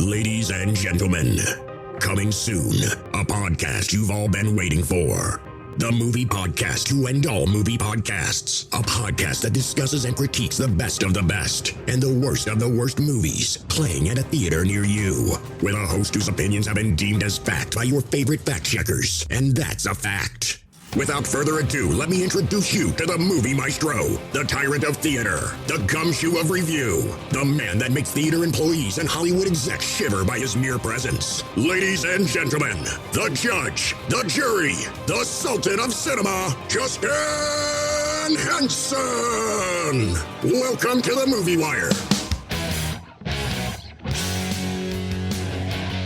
Ladies and gentlemen, coming soon, a podcast you've all been waiting for. The Movie Podcast to end all movie podcasts. A podcast that discusses and critiques the best of the best and the worst of the worst movies playing at a theater near you. With a host whose opinions have been deemed as fact by your favorite fact checkers. And that's a fact. Without further ado, let me introduce you to the movie maestro, the tyrant of theater, the gumshoe of review, the man that makes theater employees and Hollywood execs shiver by his mere presence. Ladies and gentlemen, the judge, the jury, the sultan of cinema, Justin Henson. Welcome to the Movie Wire.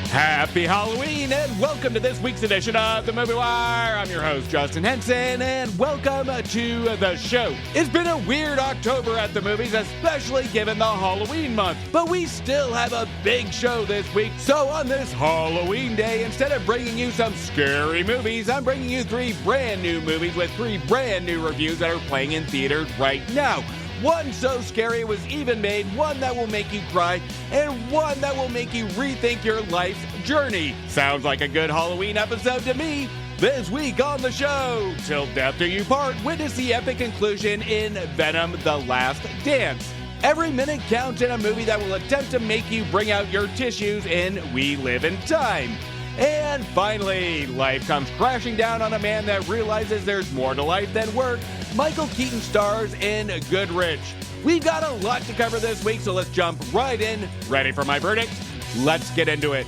Happy Halloween and welcome to this week's edition of The Movie Wire. I'm your host, Justin Henson, and welcome to the show. It's been a weird October at the movies, especially given the Halloween month, but we still have a big show this week. So on this Halloween day, instead of bringing you some scary movies, I'm bringing you 3 brand new movies with 3 brand new reviews that are playing in theaters right now. One so scary it was even made, one that will make you cry, and one that will make you rethink your life's journey. Sounds like a good Halloween episode to me. This week on the show, Till Death Do You Part, witness the epic conclusion in Venom: The Last Dance. Every minute counts in a movie that will attempt to make you bring out your tissues in We Live in Time. And finally, life comes crashing down on a man that realizes there's more to life than work. Michael Keaton stars in Goodrich. We've got a lot to cover this week, so let's jump right in. Ready for my verdict? Let's get into it.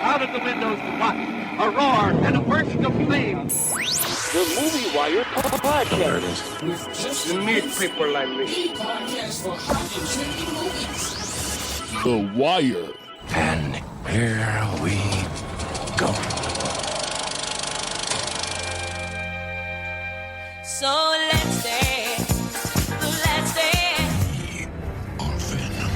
Out of the windows, what? A roar and a bursting of flame. The Movie Wire podcast. You need people like me. The Wire. And here we go. So let's dance. Let's dance. On Venom.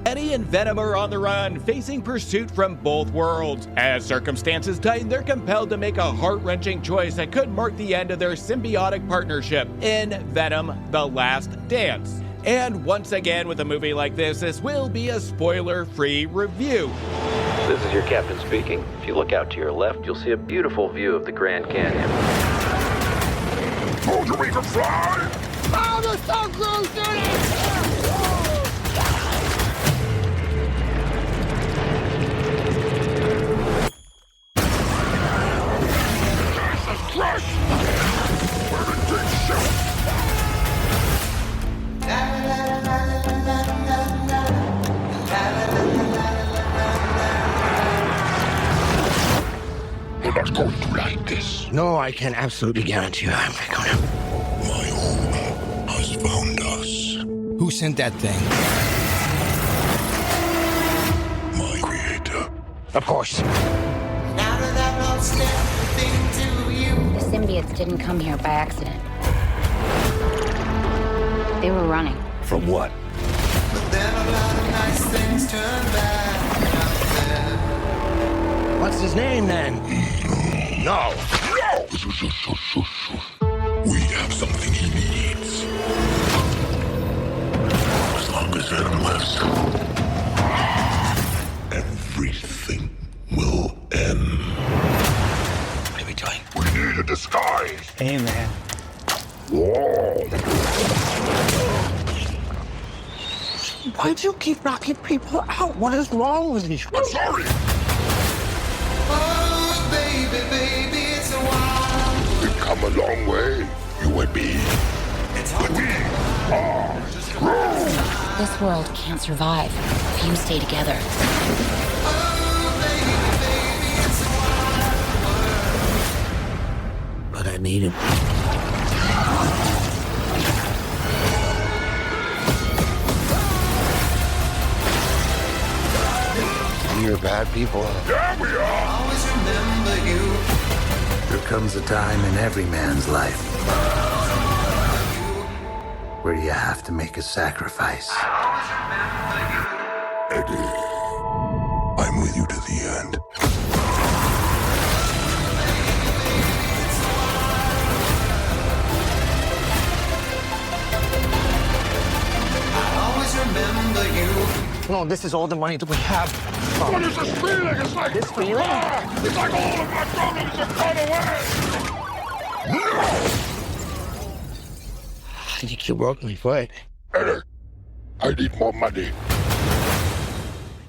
Eddie and Venom are on the run, facing pursuit from both worlds. As circumstances tighten, they're compelled to make a heart-wrenching choice that could mark the end of their symbiotic partnership in Venom: The Last Dance. And once again, with a movie like this will be a spoiler-free review. This is your captain speaking. If you look out to your left, you'll see a beautiful view of the Grand Canyon. Told you we could fly! Oh, the Sun Cruise did it! Jesus Christ! Where did this show? You're not going to like this. No, I can absolutely guarantee you I'm not gonna. My home has found us. Who sent that thing? My creator. Of course. The symbiotes didn't come here by accident. They were running. From what? What's his name then? No. No! We have something he needs. As long as Venom lives, everything will end. What are we doing? We need a disguise. Hey, man. Whoa. Why do you keep knocking people out? What is wrong with you? I'm sorry. Oh, baby, baby, it's a wild. We've come a long way, you and me. But we are through. This world can't survive if you stay together. Oh, baby, baby, it's a wild. But I need him. You're bad people. Yeah, we are. Always remember you. There comes a time in every man's life where you have to make a sacrifice. Eddie, I'm with you to the end. No, this is all the money that we have. What is this feeling? It's like This feeling? It's like all of my problems have gone away. I think you broke my foot. Eddie, I need more money.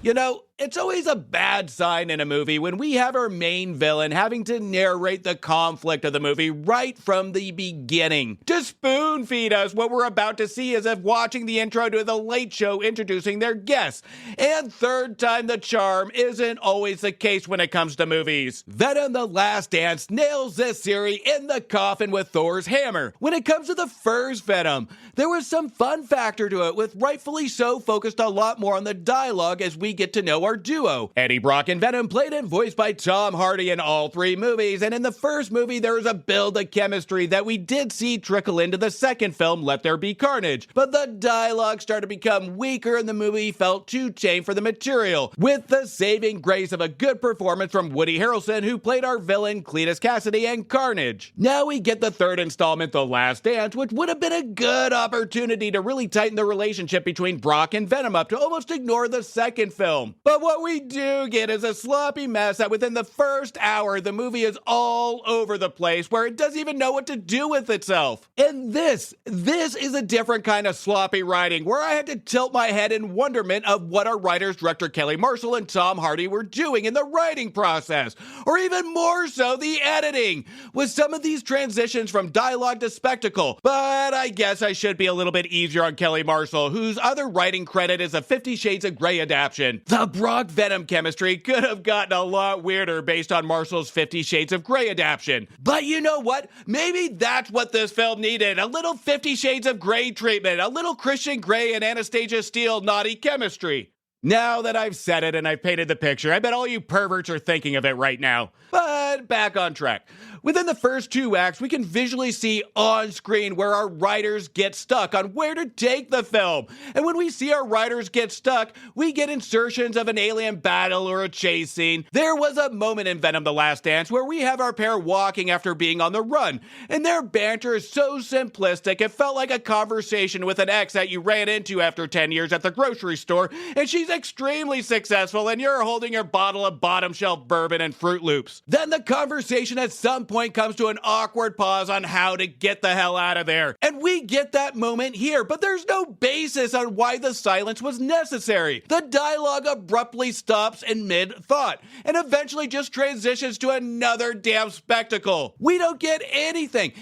You know, it's always a bad sign in a movie when we have our main villain having to narrate the conflict of the movie right from the beginning. To spoon feed us what we're about to see as if watching the intro to The Late Show introducing their guests. And third time the charm isn't always the case when it comes to movies. Venom: The Last Dance nails this series in the coffin with Thor's hammer. When it comes to the first Venom, there was some fun factor to it, with rightfully so focused a lot more on the dialogue as we get to know our duo. Eddie Brock and Venom played and voiced by Tom Hardy in all three movies, and in the first movie there was a build of chemistry that we did see trickle into the second film, Let There Be Carnage. But the dialogue started to become weaker and the movie felt too tame for the material, with the saving grace of a good performance from Woody Harrelson, who played our villain Cletus Cassidy and Carnage. Now we get the third installment, The Last Dance, which would have been a good opportunity to really tighten the relationship between Brock and Venom up to almost ignore the second film. But what we do get is a sloppy mess that within the first hour, the movie is all over the place, where it doesn't even know what to do with itself. And this is a different kind of sloppy writing, where I had to tilt my head in wonderment of what our writers, director Kelly Marshall and Tom Hardy, were doing in the writing process. Or even more so, the editing, with some of these transitions from dialogue to spectacle. But I guess I should be a little bit easier on Kelly Marshall, whose other writing credit is a 50 Shades of Grey adaptation. The Brock Venom chemistry could have gotten a lot weirder based on Marshall's 50 Shades of Grey adaptation. But you know what? Maybe that's what this film needed. A little 50 Shades of Grey treatment. A little Christian Grey and Anastasia Steele naughty chemistry. Now that I've said it and I've painted the picture, I bet all you perverts are thinking of it right now. But back on track. Within the first two acts, we can visually see on screen where our writers get stuck on where to take the film. And when we see our writers get stuck, we get insertions of an alien battle or a chase scene. There was a moment in Venom: The Last Dance where we have our pair walking after being on the run, and their banter is so simplistic it felt like a conversation with an ex that you ran into after 10 years at the grocery store, and she's extremely successful and you're holding your bottle of bottom shelf bourbon and Fruit Loops. Then the conversation at some point comes to an awkward pause on how to get the hell out of there. And we get that moment here, but there's no basis on why the silence was necessary. The dialogue abruptly stops in mid-thought and eventually just transitions to another damn spectacle. We don't get anything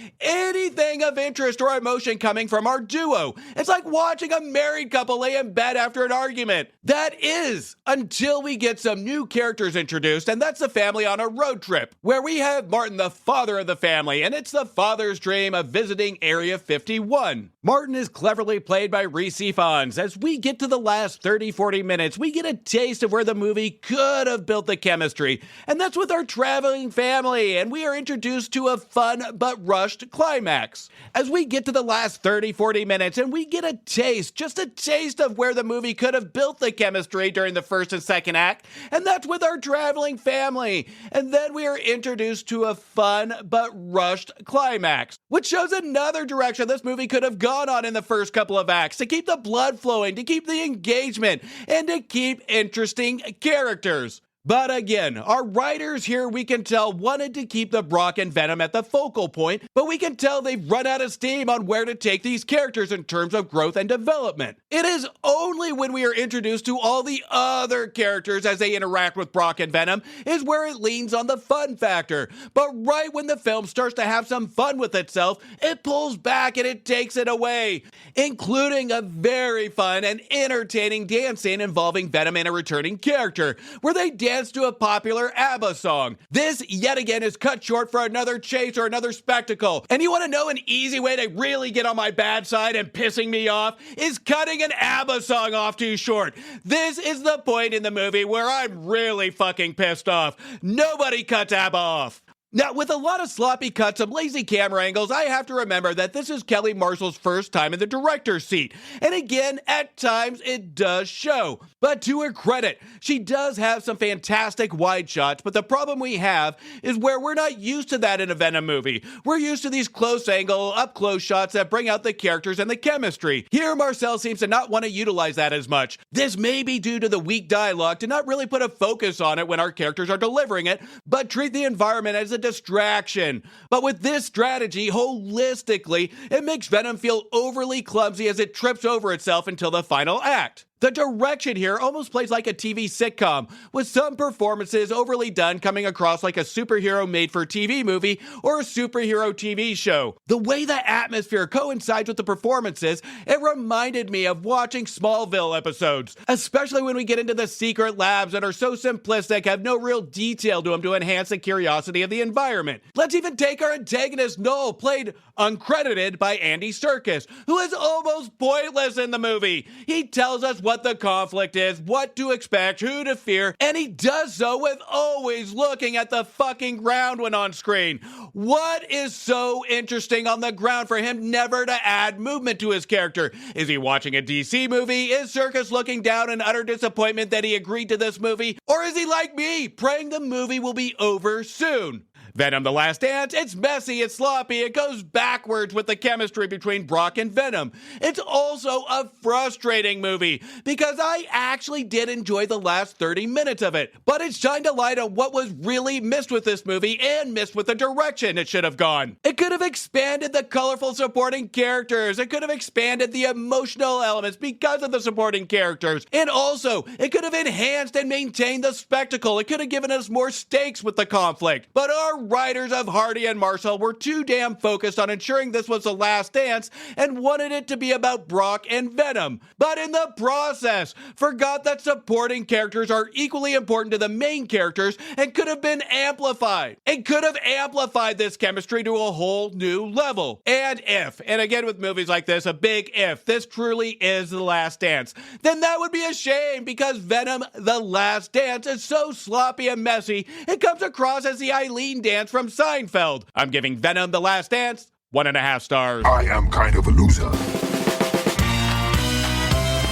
of interest or emotion coming from our duo. It's like watching a married couple lay in bed after an argument. That is, until we get some new characters introduced, and that's the family on a road trip, where we have Martin, the father of the family, and it's the father's dream of visiting Area 51. Martin is cleverly played by Rhys Ifans. As we get to the last 30-40 minutes, we get a taste of where the movie could have built the chemistry, and that's with our traveling family, and we are introduced to a fun but rushed climax. As we get to the last 30-40 minutes, and we get a taste, just a taste of where the movie could have built the chemistry during the first and second act, and that's with our traveling family. And then we are introduced to a fun but rushed climax, which shows another direction this movie could have gone on in the first couple of acts, to keep the blood flowing, to keep the engagement, and to keep interesting characters. But again, our writers here, we can tell, wanted to keep the Brock and Venom at the focal point, but we can tell they've run out of steam on where to take these characters in terms of growth and development. It is only when we are introduced to all the other characters as they interact with Brock and Venom is where it leans on the fun factor. But right when the film starts to have some fun with itself, it pulls back and it takes it away, including a very fun and entertaining dance scene involving Venom and a returning character, where they dance to a popular ABBA song. This, yet again, is cut short for another chase or another spectacle. And you want to know an easy way to really get on my bad side and pissing me off? Is cutting an ABBA song off too short. This is the point in the movie where I'm really fucking pissed off. Nobody cuts ABBA off. Now, with a lot of sloppy cuts, some lazy camera angles, I have to remember that this is Kelly Marshall's first time in the director's seat. And again, at times, it does show. But to her credit, she does have some fantastic wide shots, but the problem we have is where we're not used to that in a Venom movie. We're used to these close angle, up close shots that bring out the characters and the chemistry. Here, Marcel seems to not want to utilize that as much. This may be due to the weak dialogue to not really put a focus on it when our characters are delivering it, but treat the environment as a distraction. But with this strategy, holistically, it makes Venom feel overly clumsy as it trips over itself until the final act. The direction here almost plays like a TV sitcom, with some performances overly done coming across like a superhero made-for-TV movie or a superhero TV show. The way the atmosphere coincides with the performances, it reminded me of watching Smallville episodes, especially when we get into the secret labs that are so simplistic, have no real detail to them to enhance the curiosity of the environment. Let's even take our antagonist Noel, played uncredited by Andy Serkis, who is almost pointless in the movie. He tells us what the conflict is, what to expect, who to fear, and he does so with always looking at the fucking ground when on screen. What is so interesting on the ground for him never to add movement to his character? Is he watching a DC movie? Is Serkis looking down in utter disappointment that he agreed to this movie? Or is he like me, praying the movie will be over soon? Venom: The Last Dance, it's messy, it's sloppy, it goes backwards with the chemistry between Brock and Venom. It's also a frustrating movie, because I actually did enjoy the last 30 minutes of it, but it shined a light on what was really missed with this movie and missed with the direction it should have gone. It could have expanded the colorful supporting characters, it could have expanded the emotional elements because of the supporting characters, and also, it could have enhanced and maintained the spectacle, it could have given us more stakes with the conflict, but our writers of Hardy and Marshall were too damn focused on ensuring this was the last dance and wanted it to be about Brock and Venom. But in the process, forgot that supporting characters are equally important to the main characters and could have been amplified. It could have amplified this chemistry to a whole new level. And again with movies like this, a big if, this truly is the last dance, then that would be a shame, because Venom: The Last Dance is so sloppy and messy, it comes across as the Eileen dance from Seinfeld. I'm giving Venom: The Last Dance 1.5 stars. I am kind of a loser.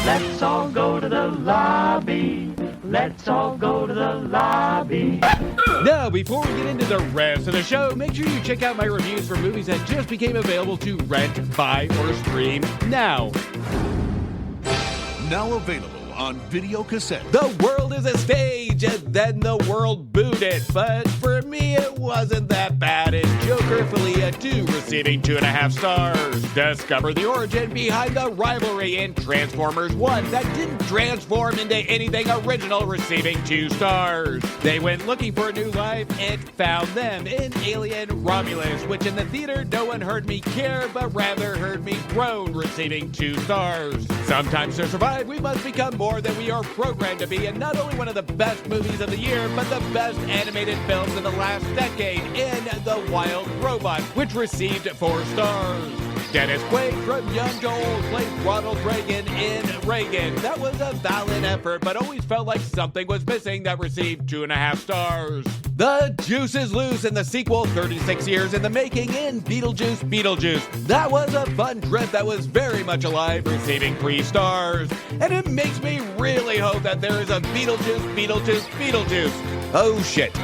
Let's all go to the lobby. Let's all go to the lobby. Now, before we get into the rest of the show, make sure you check out my reviews for movies that just became available to rent, buy, or stream now. Now available on video cassette. The world is a stage, and then the world booed it. But for me, it wasn't that bad. And Joker Philia 2 receiving 2.5 stars. Discover the origin behind the rivalry in Transformers 1 that didn't transform into anything original, receiving 2 stars. They went looking for a new life and found them in Alien Romulus, which in the theater no one heard me care, but rather heard me groan, receiving 2 stars. Sometimes to survive, we must become more than we are programmed to be, and not only one of the best movies of the year, but the best animated films of the last decade in The Wild Robot, which received 4 stars. Dennis Quaid from Young to Old played Ronald Reagan in Reagan. That was a valiant effort, but always felt like something was missing, that received 2.5 stars. The juice is loose in the sequel, 36 years in the making, in Beetlejuice. That was a fun trip that was very much alive, receiving 3 stars. And it makes me really hope that there is a Beetlejuice. Oh shit.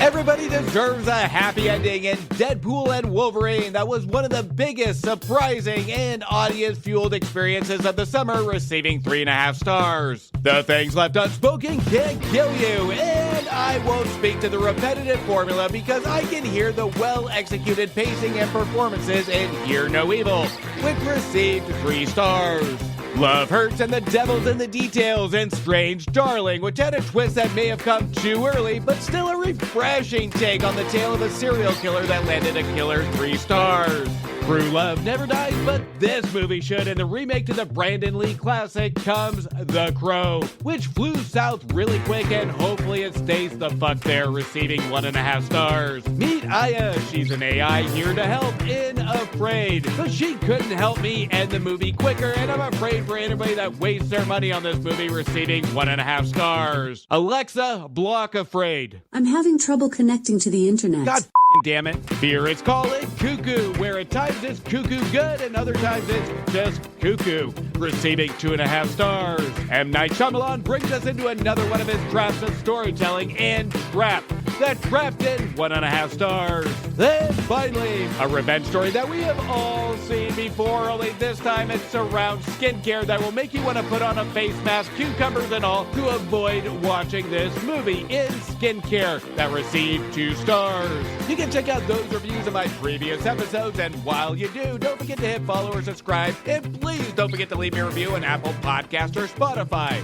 Everybody deserves a happy ending, and Deadpool and Wolverine, that was one of the biggest, surprising, and audience-fueled experiences of the summer, receiving 3.5 stars. The things left unspoken can't kill you, and I won't speak to the repetitive formula because I can hear the well-executed pacing and performances in Hear No Evil, which received 3 stars. Love Hurts and The Devil's in the Details, and Strange Darling, which had a twist that may have come too early, but still a refreshing take on the tale of a serial killer that landed a killer 3 stars. True love never dies, but this movie should. In the remake to the Brandon Lee classic comes The Crow, which flew south really quick and hopefully it stays the fuck there, receiving 1.5 stars. Meet Aya. She's an AI here to help in Afraid, but she couldn't help me end the movie quicker, and I'm afraid for anybody that wastes their money on this movie, receiving 1.5 stars. Alexa, block Afraid. I'm having trouble connecting to the internet. God damn it. Here it's called Cuckoo, where at times it's cuckoo good and other times it's just cuckoo, receiving 2.5 stars. M. Night Shyamalan brings us into another one of his drafts of storytelling and Trap, that Trapped in 1.5 stars. Then finally, a revenge story that we have all seen before, only this time it's around skincare that will make you want to put on a face mask, cucumbers and all, to avoid watching this movie in Skincare, that received 2 stars. You can check out those reviews of my previous episodes, and while you do, don't forget to hit follow or subscribe, and please don't forget to leave me a review on Apple Podcasts or Spotify.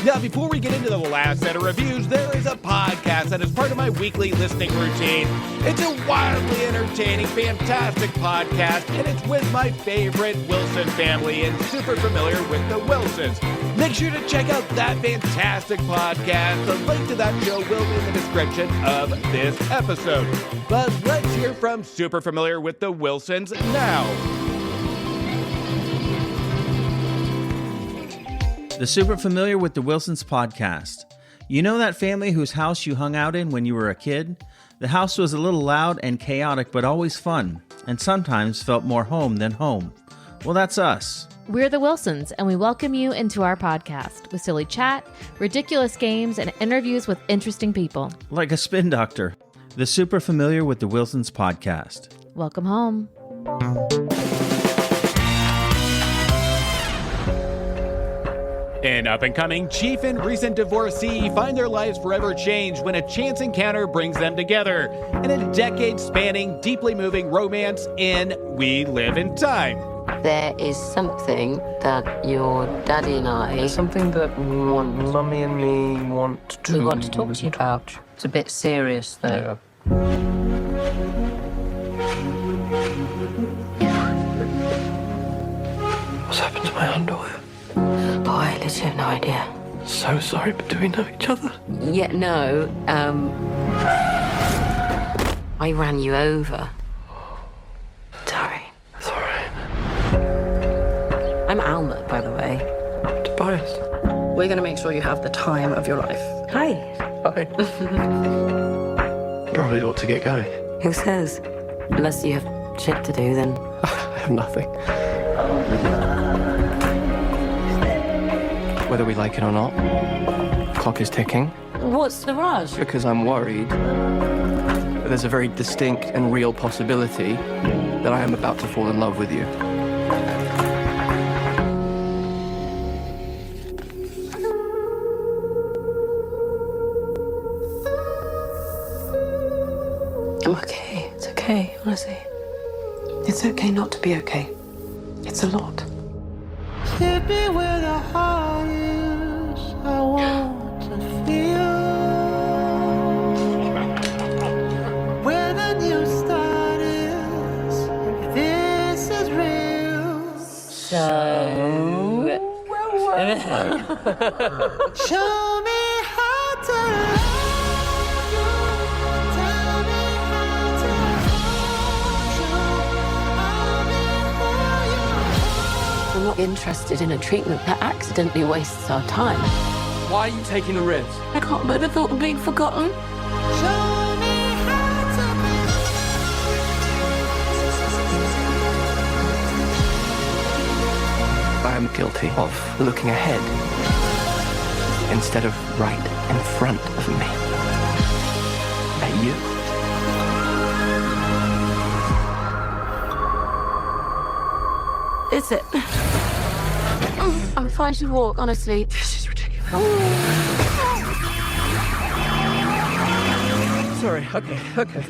Now, before we get into the last set of reviews, there is a podcast that is part of my weekly listening routine. It's a wildly entertaining, fantastic podcast, and it's with my favorite Wilson family and super familiar with the Wilsons. Make sure to check out that fantastic podcast. The link to that show will be in the description of this episode. But let's hear from super familiar with the Wilsons now. The Super Familiar with the Wilsons podcast. You know that family whose house you hung out in when you were a kid? The house was a little loud and chaotic, but always fun, and sometimes felt more home than home. Well, that's us. We're the Wilsons, and we welcome you into our podcast with silly chat, ridiculous games, and interviews with interesting people. Like a spin doctor. The Super Familiar with the Wilsons podcast. Welcome home. An up-and-coming chief and recent divorcee find their lives forever changed when a chance encounter brings them together in a decade-spanning, deeply moving romance in We Live in Time. There is something that your daddy and I... There's something that Mummy and me want to... We want to talk to you about. It's a bit serious, though. What's happened to my underwear? Oh, I literally have no idea. So sorry, but do we know each other? Yeah, no, I ran you over. Sorry. It's all right. I'm Alma, by the way. Tobias. We're going to make sure you have the time of your life. Hi. Hi. Probably ought to get going. Who says? Unless you have shit to do, then... I have nothing. Whether we like it or not, the clock is ticking. What's the rush? Because I'm worried that there's a very distinct and real possibility that I am about to fall in love with you. I'm okay. It's okay, honestly. It's okay not to be okay. It's a lot. Hit me where the heart is. I want to feel where the new start is. If this is real. Show me how to love you. Tell me how to hold you. I'll be for you. I'm not interested in a treatment that accidentally wastes our time. Why are you taking the risk? I can't bear the thought of being forgotten. Show me how to I am guilty of looking ahead instead of right in front of me. At you. Is it? I'm fine to walk, honestly. This is ridiculous. Sorry, okay.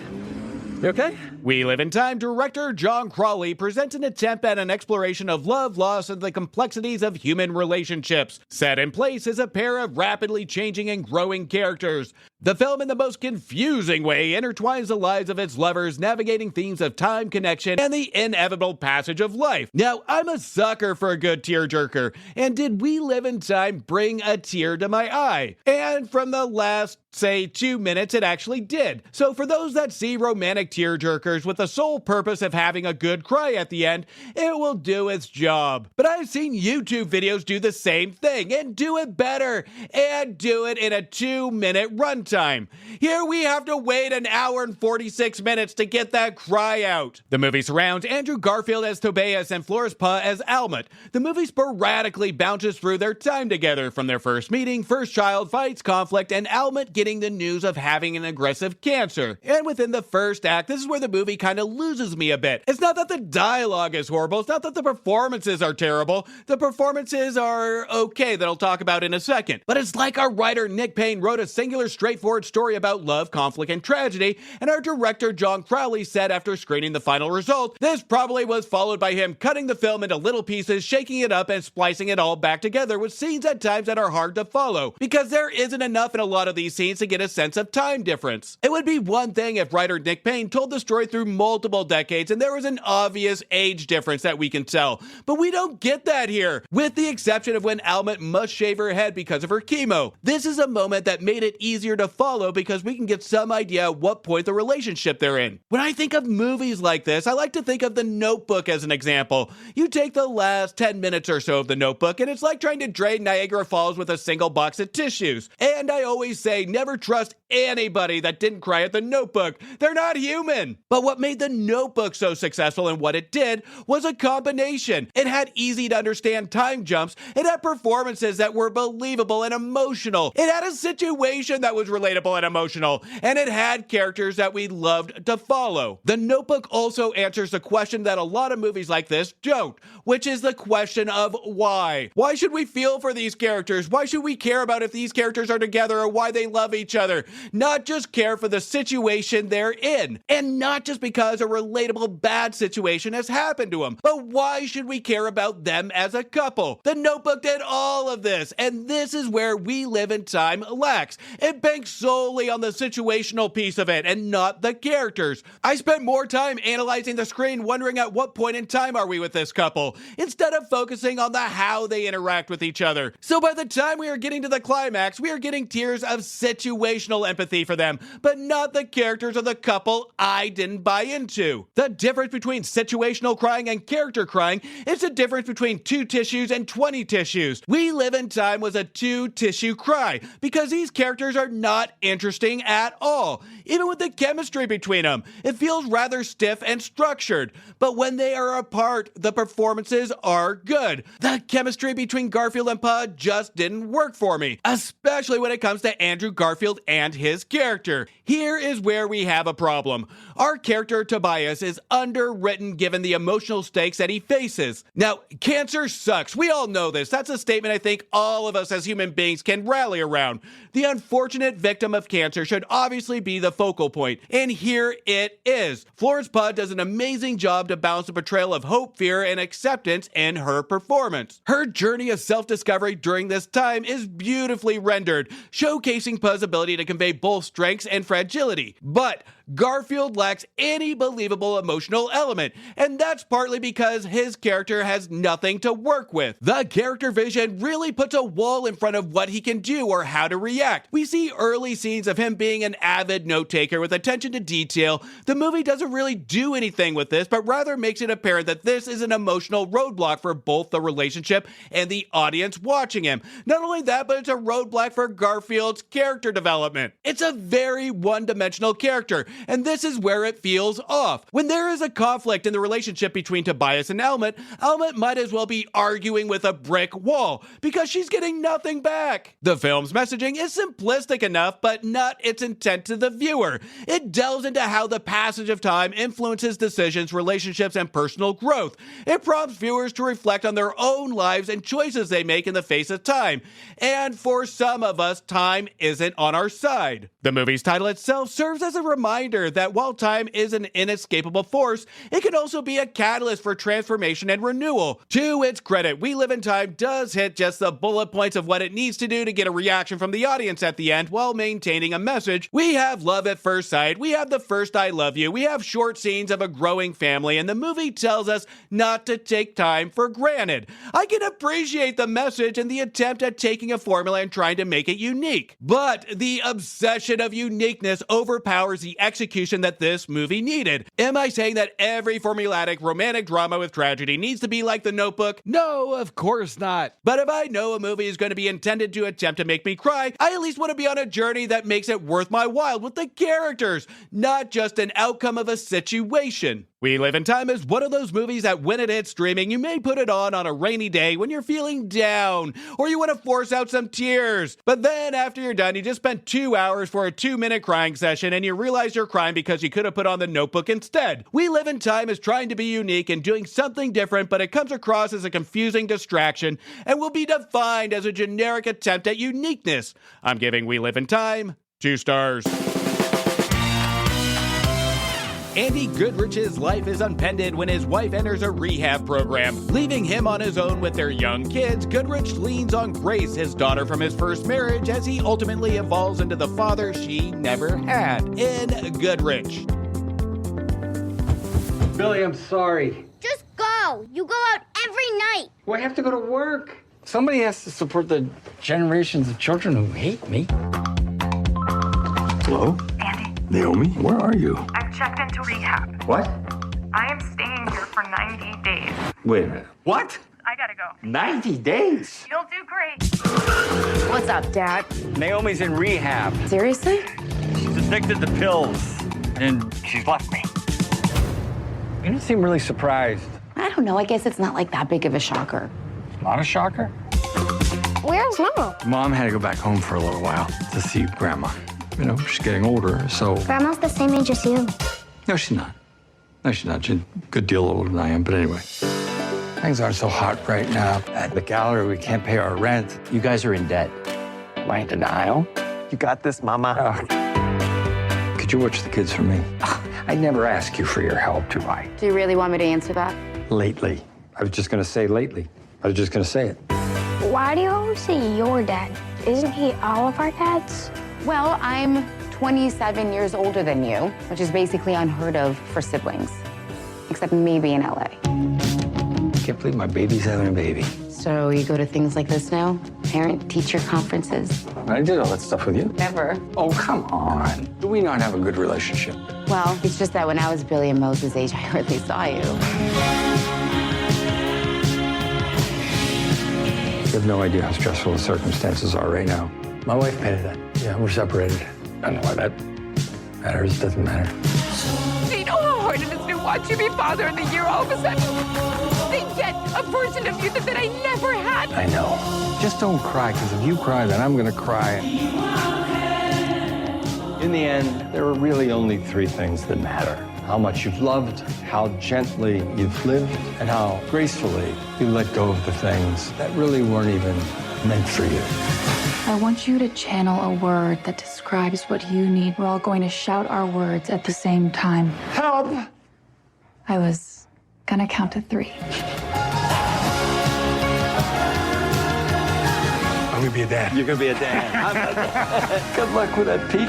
You okay? We Live in Time director John Crawley presents an attempt at an exploration of love, loss, and the complexities of human relationships. Set in place is a pair of rapidly changing and growing characters. The film, in the most confusing way, intertwines the lives of its lovers, navigating themes of time, connection, and the inevitable passage of life. Now, I'm a sucker for a good tearjerker, and did We Live in Time bring a tear to my eye? And from the last, say, 2 minutes, it actually did. So for those that see romantic tearjerkers with the sole purpose of having a good cry at the end, it will do its job. But I've seen YouTube videos do the same thing, and do it better, and do it in a 2-minute runtime. Here we have to wait an hour and 46 minutes to get that cry out. The movie surrounds Andrew Garfield as Tobias and Florence Pugh as Almut. The movie sporadically bounces through their time together, from their first meeting, first child, fights, conflict, and Almut getting the news of having an aggressive cancer. And within the first act, this is where the movie kind of loses me a bit. It's not that the dialogue is horrible, it's not that the performances are terrible. The performances are okay, that I'll talk about in a second. But it's like our writer Nick Payne wrote a singular, straightforward story about love, conflict, and tragedy, and our director John Crawley said after screening the final result, this probably was followed by him cutting the film into little pieces, shaking it up, and splicing it all back together with scenes at times that are hard to follow, because there isn't enough in a lot of these scenes to get a sense of time difference. It would be one thing if writer Nick Payne told the story through multiple decades and there was an obvious age difference that we can tell, but we don't get that here, with the exception of when Almut must shave her head because of her chemo. This is a moment that made it easier to follow because we can get some idea at what point the relationship they're in. When I think of movies like this, I like to think of The Notebook as an example. You take the last 10 minutes or so of The Notebook and it's like trying to drain Niagara Falls with a single box of tissues. And I always say, never trust anybody that didn't cry at The Notebook. They're not human. But what made The Notebook so successful and what it did was a combination. It had easy to understand time jumps. It had performances that were believable and emotional. It had a situation that was relatable and emotional, and it had characters that we loved to follow. The Notebook also answers the question that a lot of movies like this don't, which is the question of why. Why should we feel for these characters? Why should we care about if these characters are together or why they love each other? Not just care for the situation they're in, and not just because a relatable bad situation has happened to them, but why should we care about them as a couple? The Notebook did all of this, and this is where We Live in Time lacks. It banks solely on the situational piece of it and not the characters. I spent more time analyzing the screen wondering at what point in time are we with this couple, instead of focusing on the how they interact with each other. So by the time we are getting to the climax, we are getting tears of situational empathy for them, but not the characters of the couple I didn't buy into. The difference between situational crying and character crying is the difference between 2 tissues and 20 tissues. We Live in Time was a 2-tissue cry, because these characters are not interesting at all. Even with the chemistry between them, it feels rather stiff and structured. But when they are apart, the performances are good. The chemistry between Garfield and Pugh just didn't work for me, especially when it comes to Andrew Garfield and his character. Here is where we have a problem. Our character Tobias is underwritten given the emotional stakes that he faces. Now, cancer sucks. We all know this. That's a statement I think all of us as human beings can rally around. The unfortunate victim of cancer should obviously be the focal point, and here it is. Florence Pugh does an amazing job to balance the portrayal of hope, fear, and acceptance in her performance. Her journey of self-discovery during this time is beautifully rendered, showcasing Pugh's ability to convey both strengths and fragility. But Garfield lacks any believable emotional element, and that's partly because his character has nothing to work with. The character vision really puts a wall in front of what he can do or how to react. We see early scenes of him being an avid note-taker with attention to detail. The movie doesn't really do anything with this, but rather makes it apparent that this is an emotional roadblock for both the relationship and the audience watching him. Not only that, but it's a roadblock for Garfield's character development. It's a very one-dimensional character, and this is where it feels off. When there is a conflict in the relationship between Tobias and Almut, Almut might as well be arguing with a brick wall because she's getting nothing back. The film's messaging is simplistic enough, but not its intent to the viewer. It delves into how the passage of time influences decisions, relationships, and personal growth. It prompts viewers to reflect on their own lives and choices they make in the face of time. And for some of us, time isn't on our side. The movie's title itself serves as a reminder reminder that while time is an inescapable force, it can also be a catalyst for transformation and renewal. To its credit, We Live in Time does hit just the bullet points of what it needs to do to get a reaction from the audience at the end while maintaining a message. We have love at first sight, we have the first I love you, we have short scenes of a growing family, and the movie tells us not to take time for granted. I can appreciate the message and the attempt at taking a formula and trying to make it unique. But the obsession of uniqueness overpowers the execution that this movie needed. Am I saying that every formulaic romantic drama with tragedy needs to be like The Notebook? No, of course not. But if I know a movie is going to be intended to attempt to make me cry, I at least want to be on a journey that makes it worth my while with the characters, not just an outcome of a situation. We Live in Time is one of those movies that when it hits streaming, you may put it on a rainy day when you're feeling down, or you want to force out some tears. But then after you're done, you just spent 2 hours for a 2-minute crying session and you realize you're crying because you could have put on The Notebook instead. We Live in Time is trying to be unique and doing something different, but it comes across as a confusing distraction and will be defined as a generic attempt at uniqueness. I'm giving We Live in Time 2 stars. Andy Goodrich's life is upended when his wife enters a rehab program. Leaving him on his own with their young kids, Goodrich leans on Grace, his daughter from his first marriage, as he ultimately evolves into the father she never had in Goodrich. Billy, I'm sorry. Just go. You go out every night. Well, I have to go to work. Somebody has to support the generations of children who hate me. Hello? Andy, Naomi, where are you? I've checked into rehab. What? I am staying here for 90 days. Wait a minute. What? I gotta go. 90 days? You'll do great. What's up, Dad? Naomi's in rehab. Seriously? She's addicted to pills, and she's left me. You don't seem really surprised. I don't know. I guess it's not like that big of a shocker. Not a shocker? Where's Mom? Mom had to go back home for a little while to see Grandma. You know, she's getting older, so... Grandma's the same age as you. No, she's not. No, she's not. She's a good deal older than I am, but anyway. Things aren't so hot right now. At the gallery, we can't pay our rent. You guys are in debt. Why in denial? You got this, Mama. Could you watch the kids for me? I never ask you for your help, do I? Do you really want me to answer that? Lately. I was just gonna say lately. I was just gonna say it. Why do you always say your dad? Isn't he all of our dads? Well, I'm 27 years older than you, which is basically unheard of for siblings, except maybe in LA. I can't believe my baby's having a baby. So you go to things like this now? Parent-teacher conferences? I did all that stuff with you. Never. Oh, come on. Do we not have a good relationship? Well, it's just that when I was Billy and Moses' age, I hardly saw you. You have no idea how stressful the circumstances are right now. My wife painted that. Yeah, we're separated. I don't know why that matters. Doesn't matter. Do you know how hard it is to watch you be father in the year all of a sudden? They get a version of you that I never had. I know. Just don't cry, because if you cry, then I'm going to cry. In the end, there are really only 3 things that matter. How much you've loved, how gently you've lived, and how gracefully you let go of the things that really weren't even meant for you. I want you to channel a word that describes what you need. We're all going to shout our words at the same time. Help! I was gonna count to 3. I'm gonna be a dad. You're gonna be a dad. Good luck with that, Pete.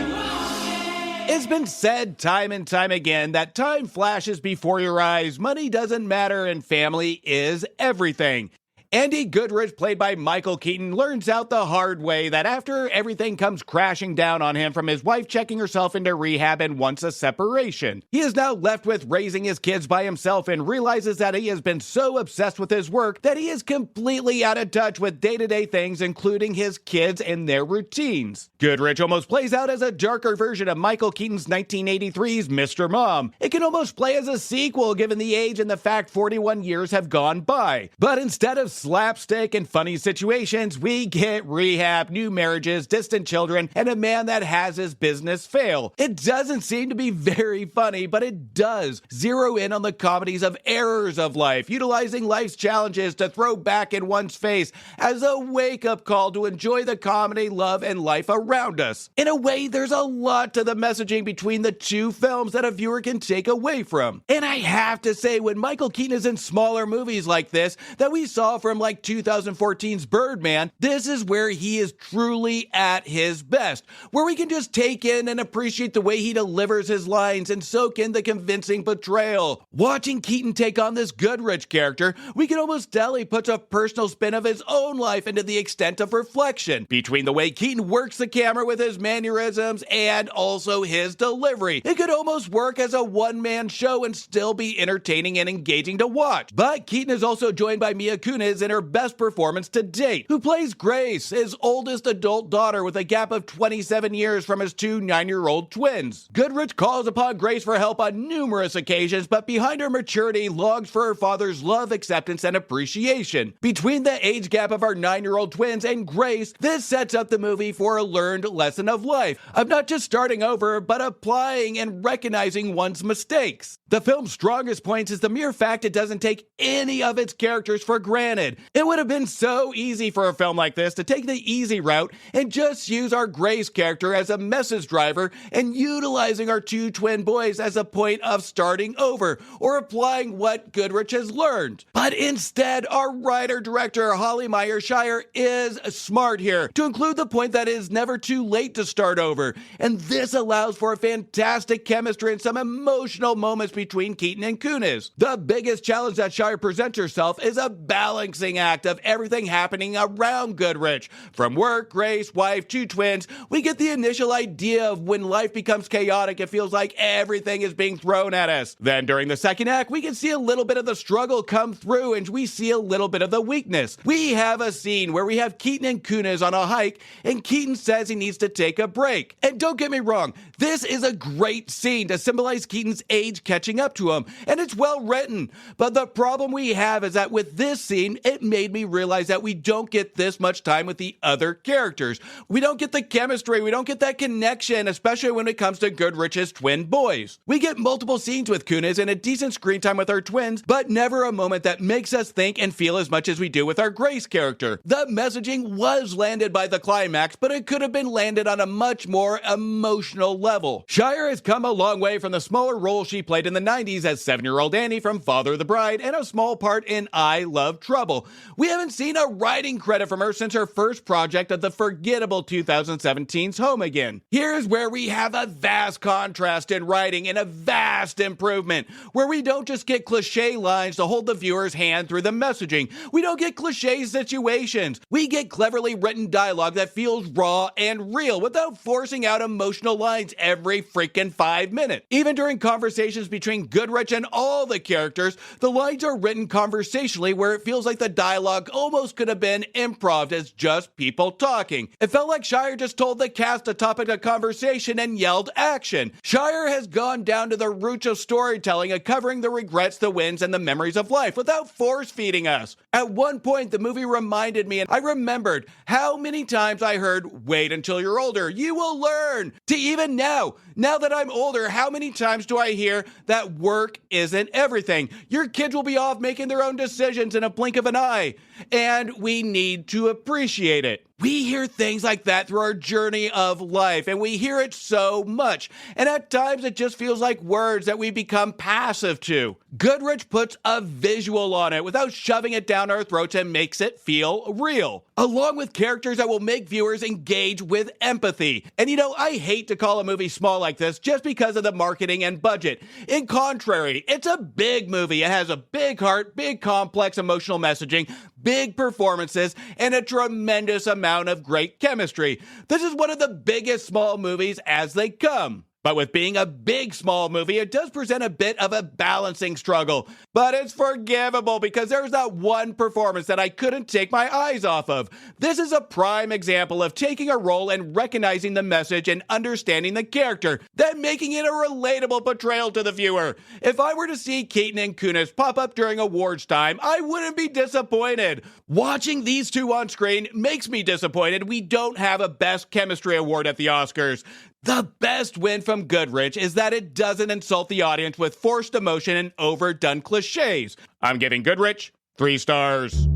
It's been said time and time again that time flashes before your eyes, money doesn't matter, and family is everything. Andy Goodrich, played by Michael Keaton, learns out the hard way that after everything comes crashing down on him from his wife checking herself into rehab and wants a separation, he is now left with raising his kids by himself and realizes that he has been so obsessed with his work that he is completely out of touch with day-to-day things, including his kids and their routines. Goodrich almost plays out as a darker version of Michael Keaton's 1983's Mr. Mom. It can almost play as a sequel given the age and the fact 41 years have gone by. But instead of slapstick and funny situations, we get rehab, new marriages, distant children, and a man that has his business fail. It doesn't seem to be very funny, but it does zero in on the comedies of errors of life, utilizing life's challenges to throw back in one's face as a wake-up call to enjoy the comedy, love, and life around us. In a way, there's a lot to the messaging between the two films that a viewer can take away from. And I have to say, when Michael Keaton is in smaller movies like this that we saw from like 2014's Birdman, this is where he is truly at his best, where we can just take in and appreciate the way he delivers his lines and soak in the convincing portrayal. Watching Keaton take on this Goodrich character, we can almost tell he puts a personal spin of his own life into the extent of reflection between the way Keaton works the camera with his mannerisms and also his delivery. It could almost work as a one-man show and still be entertaining and engaging to watch. But Keaton is also joined by Mila Kunis in her best performance to date, who plays Grace, his oldest adult daughter with a gap of 27 years from his two 9-year-old twins. Goodrich calls upon Grace for help on numerous occasions, but behind her maturity longs for her father's love, acceptance, and appreciation. Between the age gap of our 9-year-old twins and Grace, this sets up the movie for a learned lesson of life, of not just starting over, but applying and recognizing one's mistakes. The film's strongest points is the mere fact it doesn't take any of its characters for granted. It would have been so easy for a film like this to take the easy route and just use our Grace character as a message driver and utilizing our two twin boys as a point of starting over or applying what Goodrich has learned. But instead, our writer-director Holly Meyer Shire is smart here to include the point that it is never too late to start over, and this allows for a fantastic chemistry and some emotional moments between Keaton and Kunis. The biggest challenge that Shire presents herself is a balancing act of everything happening around Goodrich. From work, Grace, wife, two twins, we get the initial idea of when life becomes chaotic, it feels like everything is being thrown at us. Then during the second act, we can see a little bit of the struggle come through and we see a little bit of the weakness. We have a scene where we have Keaton and Kunis on a hike and Keaton says he needs to take a break. And don't get me wrong, this is a great scene to symbolize Keaton's age catching up to him, and it's well written. But the problem we have is that with this scene, it made me realize that we don't get this much time with the other characters. We don't get the chemistry, we don't get that connection, especially when it comes to Goodrich's twin boys. We get multiple scenes with Kunis and a decent screen time with our twins, but never a moment that makes us think and feel as much as we do with our Grace character. The messaging was landed by the climax, but it could have been landed on a much more emotional level. Shire has come a long way from the smaller role she played in the 90s as 7-year-old Annie from Father of the Bride and a small part in I Love Trouble. We haven't seen a writing credit from her since her first project of the forgettable 2017's Home Again. Here's where we have a vast contrast in writing and a vast improvement, where we don't just get cliche lines to hold the viewer's hand through the messaging. We don't get cliche situations. We get cleverly written dialogue that feels raw and real without forcing out emotional lines every freaking 5 minutes. Even during conversations between Goodrich and all the characters, the lines are written conversationally where it feels like the dialogue almost could have been improv as just people talking. It felt like Shire just told the cast a topic of conversation and yelled action. Shire has gone down to the roots of storytelling and covering the regrets, the wins, and the memories of life without force-feeding us. At one point, the movie reminded me, and I remembered how many times I heard, "Wait until you're older, you will learn," to even now that I'm older, how many times do I hear that work isn't everything? Your kids will be off making their own decisions in a blink of an eye, and we need to appreciate it. We hear things like that through our journey of life, and we hear it so much, and at times it just feels like words that we become passive to. Goodrich puts a visual on it without shoving it down our throats and makes it feel real, along with characters that will make viewers engage with empathy. And I hate to call a movie small like this just because of the marketing and budget. In contrary, it's a big movie. It has a big heart, big complex emotional messaging, big performances, and a tremendous amount of great chemistry. This is one of the biggest small movies as they come. But with being a big, small movie, it does present a bit of a balancing struggle. But it's forgivable because there's that one performance that I couldn't take my eyes off of. This is a prime example of taking a role and recognizing the message and understanding the character, then making it a relatable portrayal to the viewer. If I were to see Keaton and Kunis pop up during awards time, I wouldn't be disappointed. Watching these two on screen makes me disappointed we don't have a Best Chemistry Award at the Oscars. The best win from Goodrich is that it doesn't insult the audience with forced emotion and overdone cliches. I'm giving Goodrich 3 stars.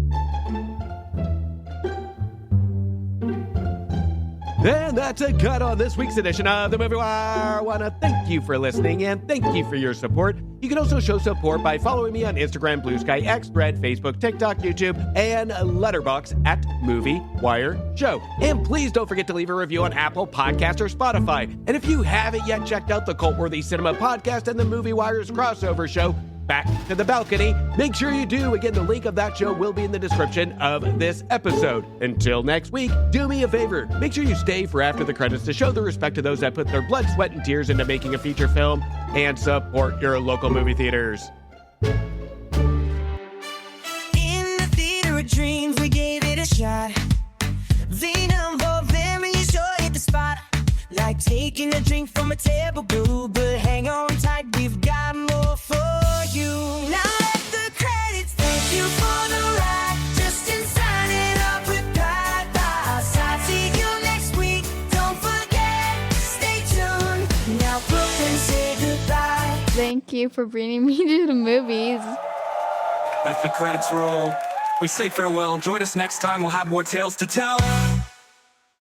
And that's a cut on this week's edition of The Movie Wire. I want to thank you for listening and thank you for your support. You can also show support by following me on Instagram, Blue Sky, X, Thread, Facebook, TikTok, YouTube, and Letterboxd at Movie Wire Show. And please don't forget to leave a review on Apple Podcasts or Spotify. And if you haven't yet checked out the Cult-Worthy Cinema Podcast and the Movie Wire's crossover show, Back to the Balcony, make sure you do. Again, the link of that show will be in the description of this episode. Until next week, do me a favor. Make sure you stay for after the credits to show the respect to those that put their blood, sweat, and tears into making a feature film and support your local movie theaters. In the theater of dreams, we gave it a shot. Venom, very sure hit the spot. Like taking a drink from a table blue, but hang on tight, we've got more for you. Now let the credits thank you for the ride. Justin signing up with pride by our side. See you next week. Don't forget, stay tuned. Now Brooklyn, say goodbye. Thank you for bringing me to the movies. Let the credits roll. We say farewell. Join us next time. We'll have more tales to tell.